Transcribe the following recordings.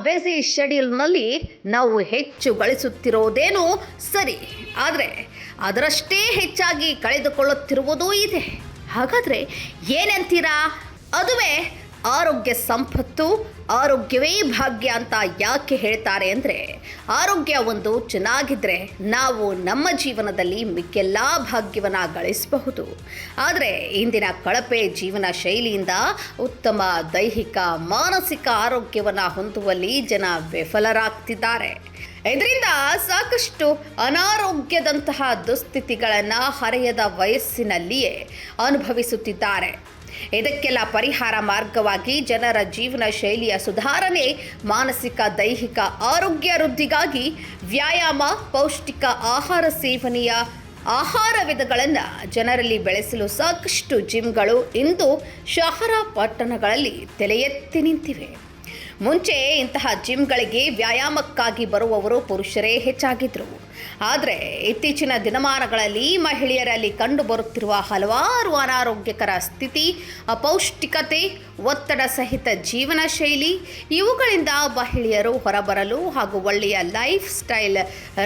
Busy ಶೆಡ್ಯೂಲ್ನಲ್ಲಿ ನಾವು ಹೆಚ್ಚು ಗಳಿಸುತ್ತಿರೋದೇನೋ ಸರಿ, ಆದರೆ ಅದರಷ್ಟೇ ಹೆಚ್ಚಾಗಿ ಕಳೆದುಕೊಳ್ಳುತ್ತಿರುವುದೂ ಇದೆ. ಹಾಗಾದರೆ ಏನಂತೀರಾ? ಅದುವೇ ಆರೋಗ್ಯ ಸಂಪತ್ತು, ಆರೋಗ್ಯವೇ ಭಾಗ್ಯ ಅಂತ ಯಾಕೆ ಹೇಳ್ತಾರೆ ಅಂದರೆ, ಆರೋಗ್ಯ ಒಂದು ಚೆನ್ನಾಗಿದ್ದರೆ ನಾವು ನಮ್ಮ ಜೀವನದಲ್ಲಿ ಮಿಕ್ಕೆಲ್ಲ ಭಾಗ್ಯವನ್ನು ಗಳಿಸಬಹುದು. ಆದರೆ ಇಂದಿನ ಕಳಪೆ ಜೀವನ ಶೈಲಿಯಿಂದ ಉತ್ತಮ ದೈಹಿಕ ಮಾನಸಿಕ ಆರೋಗ್ಯವನ್ನು ಹೊಂದುವಲ್ಲಿ ಜನ ವಿಫಲರಾಗ್ತಿದ್ದಾರೆ. ಇದರಿಂದ ಸಾಕಷ್ಟು ಅನಾರೋಗ್ಯದಂತಹ ದುಸ್ಥಿತಿಗಳನ್ನು ಹರೆಯದ ವಯಸ್ಸಿನಲ್ಲಿಯೇ ಅನುಭವಿಸುತ್ತಿದ್ದಾರೆ. ಇದಕ್ಕೆಲ್ಲ ಪರಿಹಾರ ಮಾರ್ಗವಾಗಿ ಜನರ ಜೀವನ ಶೈಲಿಯ ಸುಧಾರಣೆ, ಮಾನಸಿಕ ದೈಹಿಕ ಆರೋಗ್ಯ ವೃದ್ಧಿಗಾಗಿ ವ್ಯಾಯಾಮ, ಪೌಷ್ಟಿಕ ಆಹಾರ ಸೇವನೆಯ ಆಹಾರ ವಿಧಗಳನ್ನು ಜನರಲ್ಲಿ ಬೆಳೆಸಲು ಸಾಕಷ್ಟು ಜಿಮ್ಗಳು ಇಂದು ಶಹರ ಪಟ್ಟಣಗಳಲ್ಲಿ ತಲೆ ಎತ್ತಿ ನಿಂತಿವೆ. ಮುಂಚೆ ಇಂತಹ ಜಿಮ್ಗಳಿಗೆ ವ್ಯಾಯಾಮಕ್ಕಾಗಿ ಬರುವವರು ಪುರುಷರೇ ಹೆಚ್ಚಾಗಿದ್ದರು. ಆದರೆ ಇತ್ತೀಚಿನ ದಿನಮಾನಗಳಲ್ಲಿ ಮಹಿಳೆಯರಲ್ಲಿ ಕಂಡುಬರುತ್ತಿರುವ ಹಲವಾರು ಅನಾರೋಗ್ಯಕರ ಸ್ಥಿತಿ, ಅಪೌಷ್ಟಿಕತೆ, ಒತ್ತಡ ಸಹಿತ ಜೀವನ ಶೈಲಿ ಇವುಗಳಿಂದ ಮಹಿಳೆಯರು ಹೊರಬರಲು ಹಾಗೂ ಒಳ್ಳೆಯ ಲೈಫ್ ಸ್ಟೈಲ್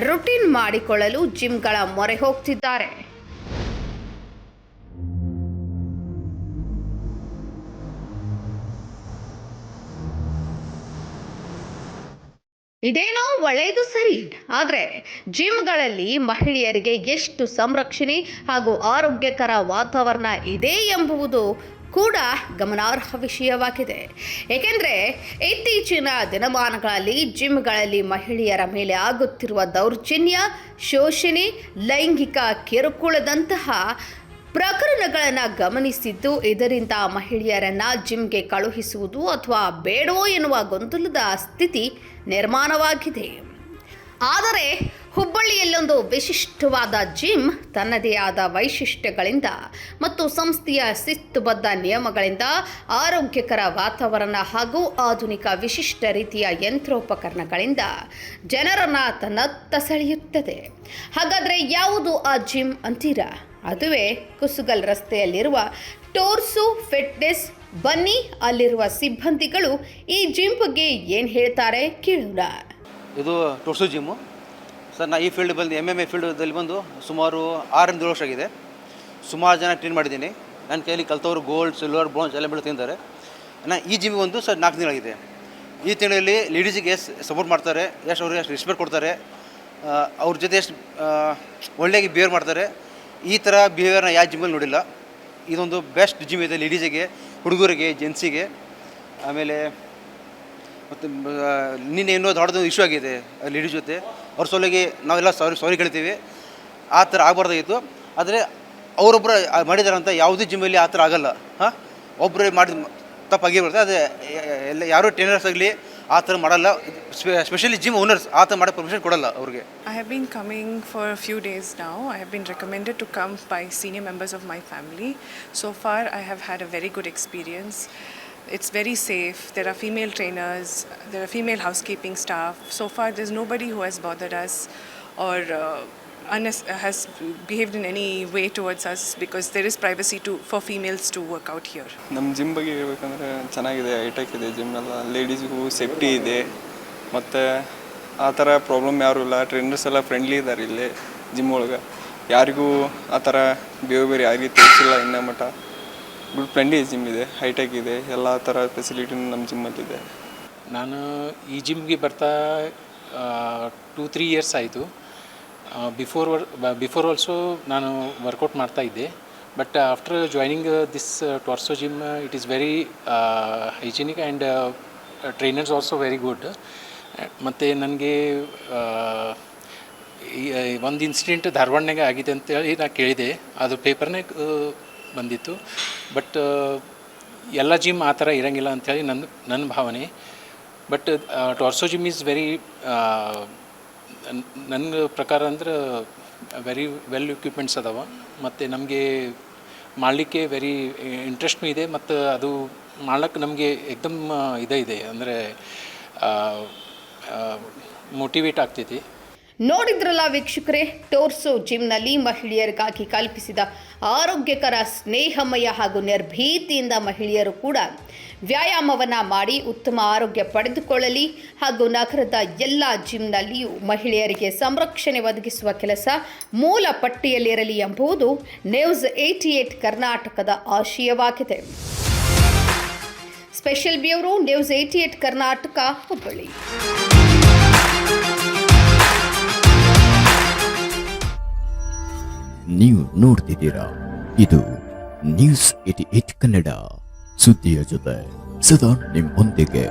ರುಟೀನ್ ಮಾಡಿಕೊಳ್ಳಲು ಜಿಮ್ಗಳ ಮೊರೆ ಹೋಗ್ತಿದ್ದಾರೆ. ಇದೇನೋ ಒಳ್ಳೆಯದು ಸರಿ, ಆದರೆ ಜಿಮ್ಗಳಲ್ಲಿ ಮಹಿಳೆಯರಿಗೆ ಎಷ್ಟು ಸಂರಕ್ಷಣೆ ಹಾಗೂ ಆರೋಗ್ಯಕರ ವಾತಾವರಣ ಇದೆ ಎಂಬುದು ಕೂಡ ಗಮನಾರ್ಹ ವಿಷಯವಾಗಿದೆ. ಏಕೆಂದರೆ ಇತ್ತೀಚಿನ ದಿನಮಾನಗಳಲ್ಲಿ ಜಿಮ್ಗಳಲ್ಲಿ ಮಹಿಳೆಯರ ಮೇಲೆ ಆಗುತ್ತಿರುವ ದೌರ್ಜನ್ಯ, ಶೋಷಣೆ, ಲೈಂಗಿಕ ಕಿರುಕುಳದಂತಹ ಪ್ರಕರಣಗಳನ್ನು ಗಮನಿಸಿದ್ದು, ಇದರಿಂದ ಮಹಿಳೆಯರನ್ನು ಜಿಮ್ಗೆ ಕಳುಹಿಸುವುದು ಅಥವಾ ಬೇಡವೋ ಎನ್ನುವ ಗೊಂದಲದ ಸ್ಥಿತಿ ನಿರ್ಮಾಣವಾಗಿದೆ. ಆದರೆ ಹುಬ್ಬಳ್ಳಿಯಲ್ಲೊಂದು ವಿಶಿಷ್ಟವಾದ ಜಿಮ್ ತನ್ನದೇ ಆದ ವೈಶಿಷ್ಟ್ಯಗಳಿಂದ ಮತ್ತು ಸಂಸ್ಥೆಯ ಶಿಸ್ತುಬದ್ಧ ನಿಯಮಗಳಿಂದ ಆರೋಗ್ಯಕರ ವಾತಾವರಣ ಹಾಗೂ ಆಧುನಿಕ ವಿಶಿಷ್ಟ ರೀತಿಯ ಯಂತ್ರೋಪಕರಣಗಳಿಂದ ಜನರನ್ನು ತನ್ನತ್ತ ಸೆಳೆಯುತ್ತದೆ. ಹಾಗಾದರೆ ಯಾವುದು ಆ ಜಿಮ್ ಅಂತೀರಾ? ಅದುವೇ ಕುಸುಗಲ್ ರಸ್ತೆಯಲ್ಲಿರುವ ಟೋರ್ಸೋ ಫಿಟ್ನೆಸ್. ಬನ್ನಿ, ಅಲ್ಲಿರುವ ಸಿಬ್ಬಂದಿಗಳು ಈ ಜಿಮ್ ಬಗ್ಗೆ ಏನು ಹೇಳ್ತಾರೆ ಕೇಳೋಣ. ಇದು ಟೋರ್ಸೋ ಜಿಮ್ಮು ಸರ್. ನಾ ಈ ಫೀಲ್ಡ್ ಬಂದು MMA ಫೀಲ್ಡಲ್ಲಿ ಬಂದು ಸುಮಾರು 6-7 ವರ್ಷ ಆಗಿದೆ. ಸುಮಾರು ಜನ ಟ್ರೈನ್ ಮಾಡಿದ್ದೀನಿ. ನನ್ನ ಕೈಯಲ್ಲಿ ಕಲ್ತವರು ಗೋಲ್ಡ್, ಸಿಲ್ವರ್, ಬ್ರೋಂಜ್ ಎಲ್ಲ ತಿಂತಾರೆ. ಈ ಜಿಮ್ ಒಂದು ಸರ್ 4 ತಿಂಗಳಾಗಿದೆ. ಈ ತಿಂಗಳಲ್ಲಿ ಲೇಡೀಸಿಗೆ ಸಪೋರ್ಟ್ ಮಾಡ್ತಾರೆ, ಅವ್ರಿಗೆ ಎಷ್ಟು ರೆಸ್ಪೆಕ್ಟ್ ಕೊಡ್ತಾರೆ, ಅವ್ರ ಜೊತೆ ಎಷ್ಟು ಒಳ್ಳೆಯಾಗಿ ಬಿಹೇವ್ ಮಾಡ್ತಾರೆ. ಈ ಥರ ಬಿಹೇವಿಯರ್ನ ಯಾವ ಜಿಮ್ಮಲ್ಲಿ ನೋಡಿಲ್ಲ. ಇದೊಂದು ಬೆಸ್ಟ್ ಜಿಮ್ ಇದೆ ಲೇಡೀಸಿಗೆ, ಹುಡುಗರಿಗೆ, ಜೆಂಟ್ಸಿಗೆ. ಆಮೇಲೆ ಮತ್ತು ನಿನ್ನೆ ಇನ್ನೂ ದೊಡ್ಡದು ಇಶ್ಯೂ ಆಗಿದೆ ಲೇಡೀಸ್ ಜೊತೆ. ಅವ್ರ ಸೊಲಿಗೆ ನಾವೆಲ್ಲ ಸಾರಿ ಕೇಳ್ತೀವಿ. ಆ ಥರ ಆಗಬಾರ್ದಾಗಿತ್ತು. ಆದರೆ ಅವರೊಬ್ಬರು ಮಾಡಿದಾರಂತ ಯಾವುದೇ ಜಿಮ್ಮಲ್ಲಿ ಆ ಥರ ಆಗಲ್ಲ. ಒಬ್ಬರೇ ಮಾಡಿದ ತಪ್ಪಾಗಿರುತ್ತೆ. ಅದೇ ಎಲ್ಲ ಯಾರೋ ಟ್ರೈನರ್ಸ್ ಆಗಲಿ ಆ ಥರ ಮಾಡಲ್ಲ. ಸ್ಪೆಷಲಿ ಜಿಮ್ ಓನರ್ಸ್ ಆ ಥರ ಮಾಡೋ ಪರ್ಮಿಷನ್ ಕೊಡಲ್ಲ ಅವ್ರಿಗೆ. I have been coming for a few days now. I have been recommended to come by senior members of my family. So far I have had a very good experience. It's very safe. There are female trainers, there are female housekeeping staff. So far there's nobody who has bothered us or has behaved in any way towards us, because there is privacy for females to work out here. ನಮ್ಮ gym ಬಗ್ಗೆ ಹೇಳ್ಬೇಕಂದ್ರೆ ಚೆನ್ನಾಗಿದೆ, high tech ಇದೆ gym ಎಲ್ಲ. ಲೇಡೀಸ್ಗೂ safety ಇದೆ, ಮತ್ತು ಆ ಥರ ಪ್ರಾಬ್ಲಮ್ ಯಾರೂ ಇಲ್ಲ. ಟ್ರೈನರ್ಸ್ ಎಲ್ಲ ಫ್ರೆಂಡ್ಲಿ ಇದ್ದಾರೆ ಇಲ್ಲಿ ಜಿಮ್ ಒಳಗೆ. ಯಾರಿಗೂ ಆ ಥರ ಬಿಹೇವಿಯರ್ ಯಾರಿಗೂ ತೋರಿಸಿಲ್ಲ ಇನ್ನೂ ಮಟ್ಟ. ಗುಡ್ ಫ್ರೆಂಡ್ಲಿ ಜಿಮ್ ಇದೆ, ಹೈಟೆಕ್ ಇದೆ, ಎಲ್ಲ ಥರ ಫೆಸಿಲಿಟಿನೂ ನಮ್ಮ ಜಿಮ್ಮಲ್ಲಿದೆ. ನಾನು ಈ ಜಿಮ್ಗೆ ಬರ್ತಾ 2-3 ಇಯರ್ಸ್ ಆಯಿತು. ಬಿಫೋರ್ ಆಲ್ಸೋ ನಾನು ವರ್ಕೌಟ್ ಮಾಡ್ತಾ ಇದ್ದೆ. But after joining this torso gym, it is very hygienic and trainers also very good. ಮತ್ತು ನನಗೆ ಒಂದು ಇನ್ಸಿಡೆಂಟ್ ಧಾರವಾಡನಾಗೆ ಆಗಿದೆ ಅಂತೇಳಿ ನಾನು ಕೇಳಿದೆ. ಅದು ಪೇಪರ್ನಾಗ ಬಂದಿತ್ತು. ಬಟ್ ಎಲ್ಲ ಜಿಮ್ ಆ ಥರ ಇರೋಂಗಿಲ್ಲ ಅಂಥೇಳಿ ನನ್ನ ಭಾವನೆ. ಬಟ್ ಟೋರ್ಸೋ ಜಿಮ್ ಈಸ್ ವೆರಿ, ನನ್ನ ಪ್ರಕಾರ ಅಂದ್ರೆ ವೆರಿ ವೆಲ್ ಎಕ್ವಿಪ್ಮೆಂಟ್ಸ್ ಅದಾವೆ. ಮತ್ತು ನಮಗೆ ಮಾಡಲಿಕ್ಕೆ ವೆರಿ ಇಂಟ್ರೆಸ್ಟ್ನೂ ಇದೆ. ಮತ್ತು ಅದು ಮಾಡ್ಲಿಕ್ಕೆ ನಮಗೆ ಏಕ್ದಮ್ ಇದೆ ಅಂದರೆ ಮೋಟಿವೇಟ್ ಆಗ್ತೈತಿ. ನೋಡಿದ್ರಲ್ಲ ವೀಕ್ಷಕರೇ, ಟೋರ್ಸೋ ಜಿಮ್ನಲ್ಲಿ ಮಹಿಳೆಯರಿಗಾಗಿ ಕಲ್ಪಿಸಿದ ಆರೋಗ್ಯಕರ, ಸ್ನೇಹಮಯ ಹಾಗೂ ನಿರ್ಭೀತಿಯಿಂದ ಮಹಿಳೆಯರು ಕೂಡ ವ್ಯಾಯಾಮವನ್ನು ಮಾಡಿ ಉತ್ತಮ ಆರೋಗ್ಯ ಪಡೆದುಕೊಳ್ಳಲಿ ಹಾಗೂ ನಗರದ ಎಲ್ಲ ಜಿಮ್ನಲ್ಲಿಯೂ ಮಹಿಳೆಯರಿಗೆ ಸಂರಕ್ಷಣೆ ಒದಗಿಸುವ ಕೆಲಸ ಮೂಲ ಪಟ್ಟಿಯಲ್ಲಿರಲಿ ಎಂಬುದು ನ್ಯೂಸ್ 88 ಕರ್ನಾಟಕದ ಆಶಯವಾಗಿದೆ. Special bureau news 88 Karnataka, Hubballi. ನೀವು ನೋಡ್ತಿದ್ದೀರಾ, ಇದು ನ್ಯೂಸ್ 88 ಕನ್ನಡ, ಸುದ್ದಿಯ ಜೊತೆ ಸದಾ ನಿಮ್ಮೊಂದಿಗೆ.